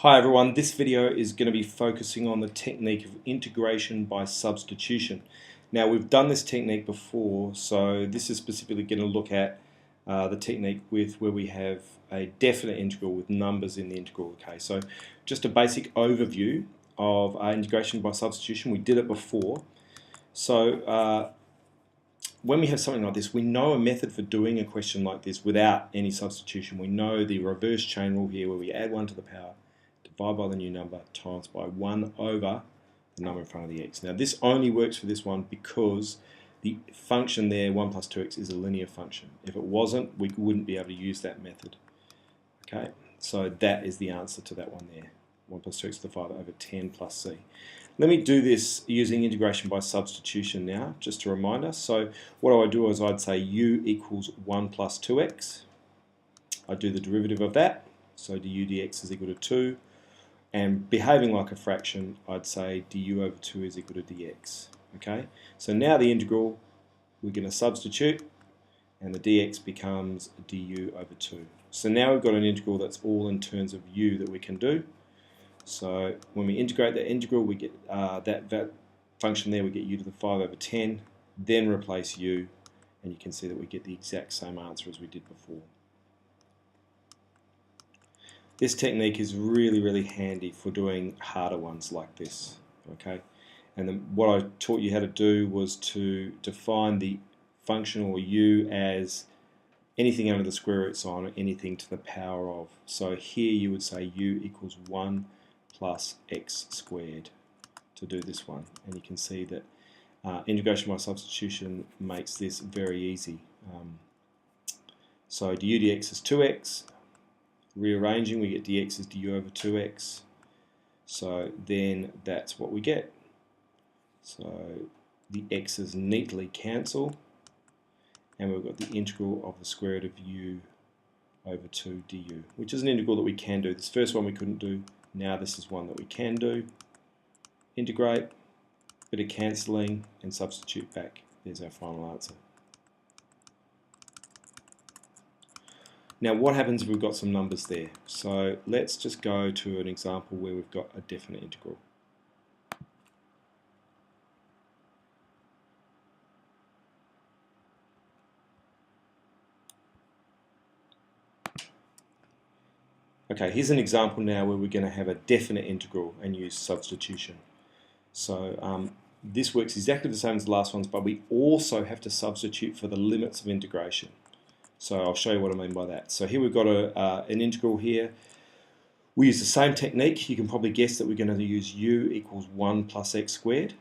Hi everyone, this video is going to be focusing on the technique of integration by substitution. Now we've done this technique before, so this is specifically going to look at the technique with where we have a definite integral with numbers in the integral. Okay, so just a basic overview of integration by substitution. We did it before. So when we have something like this, we know a method for doing a question like this without any substitution. We know the reverse chain rule here where we add 1 to the power, divide by the new number, times by 1 over the number in front of the x. Now this only works for this one because the function there, 1 plus 2x, is a linear function. If it wasn't, we wouldn't be able to use that method. Okay, so that is the answer to that one there. 1 plus 2x to the 5 over 10 plus c. Let me do this using integration by substitution now, just to remind us. So what I would do is I'd say u equals 1 plus 2x. I'd do the derivative of that, so du dx is equal to 2. And behaving like a fraction, I'd say du over 2 is equal to dx. Okay, so now the integral, we're going to substitute, and the dx becomes du over 2. So now we've got an integral that's all in terms of u that we can do. So when we integrate that integral, we get that function there, we get u to the 5 over 10, then replace u, and you can see that we get the exact same answer as we did before. This technique is really handy for doing harder ones like this. Okay, and then what I taught you how to do was to define the function or u as anything under the square root sign or anything to the power of. So here you would say u equals 1 plus x squared to do this one, and you can see that integration by substitution makes this very easy. So du dx is 2x. Rearranging, we get dx is du over 2x, so then that's what we get. So the x's neatly cancel, and we've got the integral of the square root of u over 2 du, which is an integral that we can do. This first one we couldn't do, now this is one that we can do. Integrate, bit of cancelling, and substitute back. There's our final answer. Now what happens if we've got some numbers there? So let's just go to an example where we've got a definite integral. Okay, here's an example now where we're going to have a definite integral and use substitution. So this works exactly the same as the last ones, but we also have to substitute for the limits of integration. So I'll show you what I mean by that. So here we've got an integral here. We use the same technique. You can probably guess that we're going to use u equals 1 plus x squared.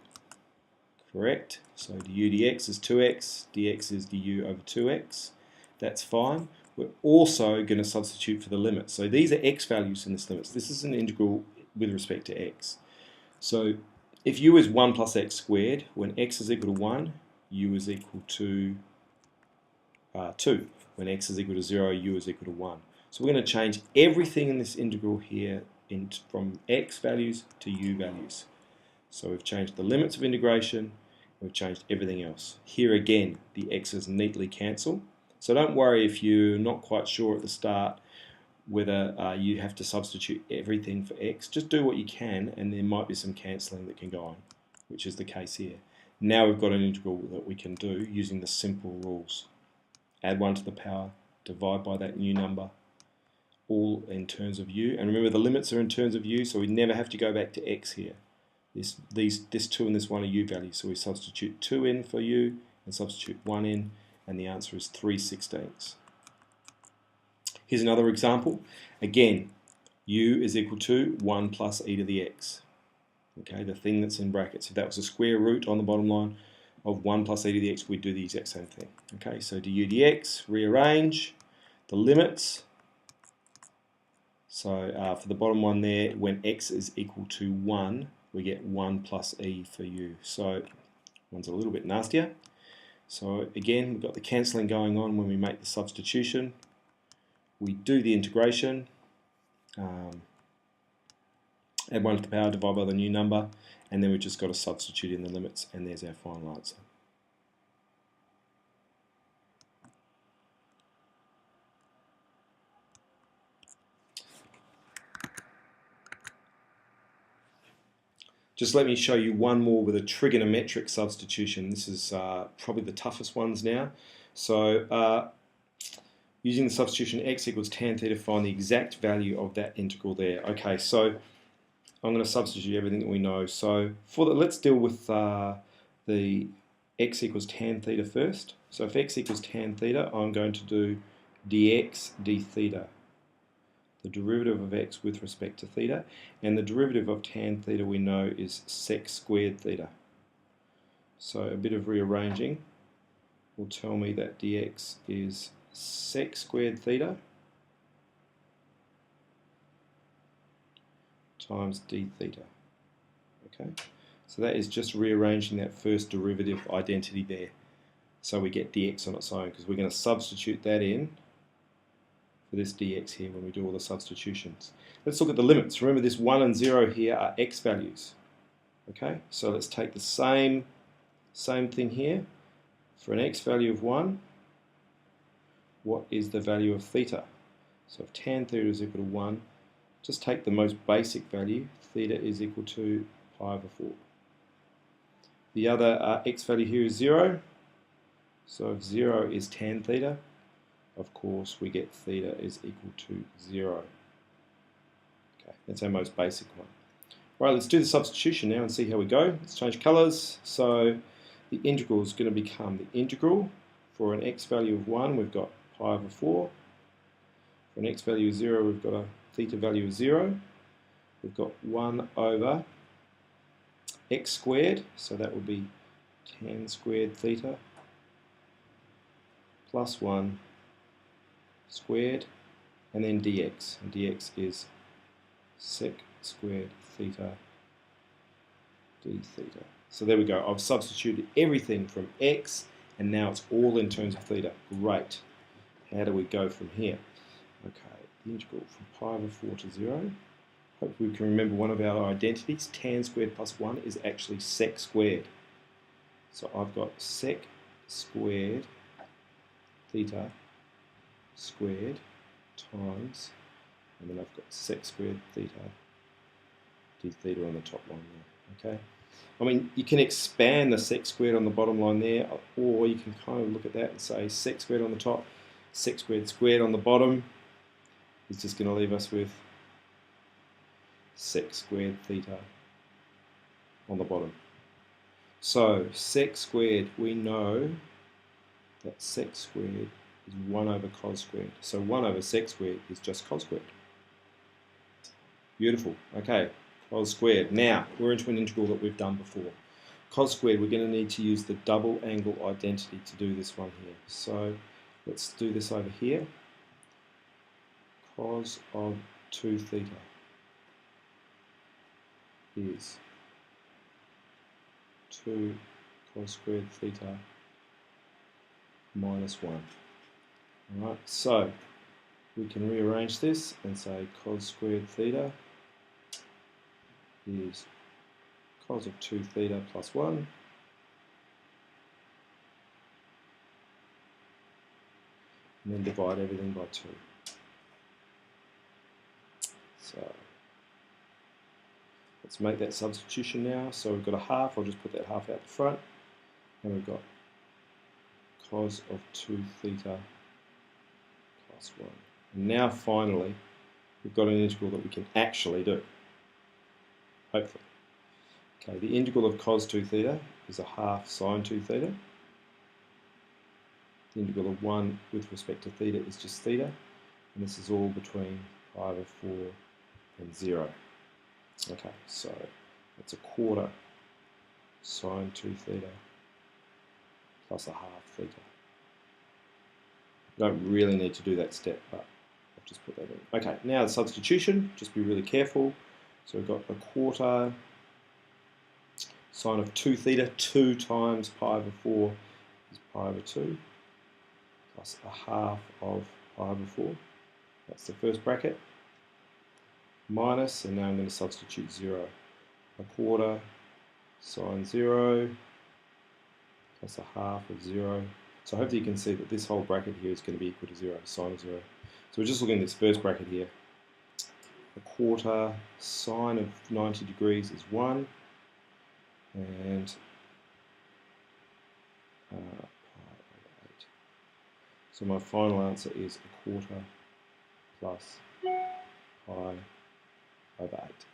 Correct. So du dx is 2x, dx is du over 2x. That's fine. We're also going to substitute for the limits. So these are x values in this limits. This is an integral with respect to x. So if u is 1 plus x squared, when x is equal to 1, u is equal to 2. When x is equal to 0, u is equal to 1. So we're going to change everything in this integral here from x values to u values. So we've changed the limits of integration, we've changed everything else. Here again, the x's neatly cancel. So don't worry if you're not quite sure at the start whether you have to substitute everything for x. Just do what you can, and there might be some cancelling that can go on, which is the case here. Now we've got an integral that we can do using the simple rules. Add 1 to the power, divide by that new number, all in terms of u. And remember, the limits are in terms of u, so we never have to go back to x here. This 2 and this 1 are u values, so we substitute 2 in for u and substitute 1 in, and the answer is 3/16. Here's another example. Again, u is equal to 1 plus e to the x. Okay, the thing that's in brackets. If that was a square root on the bottom line of 1 plus e to the x, we'd do the exact same thing. Okay, so du dx, rearrange the limits. So for the bottom one there, when x is equal to 1, we get 1 plus e for u. So one's a little bit nastier. So again, we've got the cancelling going on when we make the substitution. We do the integration. Add 1 to the power, divide by the new number, and then we've just got to substitute in the limits, and there's our final answer. Just let me show you one more with a trigonometric substitution. This is probably the toughest ones now. So using the substitution x equals tan theta, find the exact value of that integral there. Okay, so I'm going to substitute everything that we know. So let's deal with the x equals tan theta first. So if x equals tan theta, I'm going to do dx d theta, the derivative of x with respect to theta, and the derivative of tan theta we know is sec squared theta. So a bit of rearranging will tell me that dx is sec squared theta times d theta. Okay, so that is just rearranging that first derivative identity there. So we get dx on its own, because we're going to substitute that in for this dx here when we do all the substitutions. Let's look at the limits. Remember, this 1 and 0 here are x values. Okay, so let's take the same thing here. For an x value of 1, what is the value of theta? So if tan theta is equal to 1, just take the most basic value. Theta is equal to pi over 4. The other x value here is 0. So if 0 is tan theta, of course we get theta is equal to 0. Okay, that's our most basic one. Right, let's do the substitution now and see how we go. Let's change colours. So the integral is going to become the integral. For an x value of 1, we've got pi over 4. For an x value of 0, we've got a theta value of 0. We've got 1 over x squared, so that would be tan squared theta plus 1 squared, and then dx, and dx is sec squared theta d theta. So there we go. I've substituted everything from x, and now it's all in terms of theta. Great. How do we go from here? Okay, the integral from pi over 4 to 0. Hope we can remember one of our identities. Tan squared plus 1 is actually sec squared. So I've got sec squared theta squared times, and then I've got sec squared theta d theta on the top line there. Okay, I mean, you can expand the sec squared on the bottom line there, or you can kind of look at that and say sec squared on the top, sec squared squared on the bottom is just going to leave us with sec squared theta on the bottom. So sec squared, we know that sec squared is 1 over cos squared. So 1 over sec squared is just cos squared. Beautiful. Okay, cos squared. Now, we're into an integral that we've done before. Cos squared, we're going to need to use the double angle identity to do this one here. So let's do this over here. Cos of 2 theta is 2 cos squared theta minus 1. Alright, so we can rearrange this and say cos squared theta is cos of 2 theta plus 1 and then divide everything by 2. So let's make that substitution now. So we've got a half, I'll just put that half out the front, and we've got cos of 2 theta plus 1. And now finally, we've got an integral that we can actually do, hopefully. Okay, the integral of cos 2 theta is a half sine 2 theta. The integral of 1 with respect to theta is just theta, and this is all between pi over 4 and 0. Okay, so that's a quarter sine 2 theta plus a half theta. You don't really need to do that step, but I've just put that in. Okay, now the substitution, just be really careful. So we've got a quarter sine of 2 theta, 2 times pi over 4 is pi over 2, plus a half of pi over 4. That's the first bracket. Minus, and now I'm going to substitute 0. A quarter sine 0 plus a half of 0. So hopefully you can see that this whole bracket here is going to be equal to 0, sine of 0. So we're just looking at this first bracket here. A quarter sine of 90 degrees is 1. and pi over 8. So my final answer is 1/4 plus pi over 8.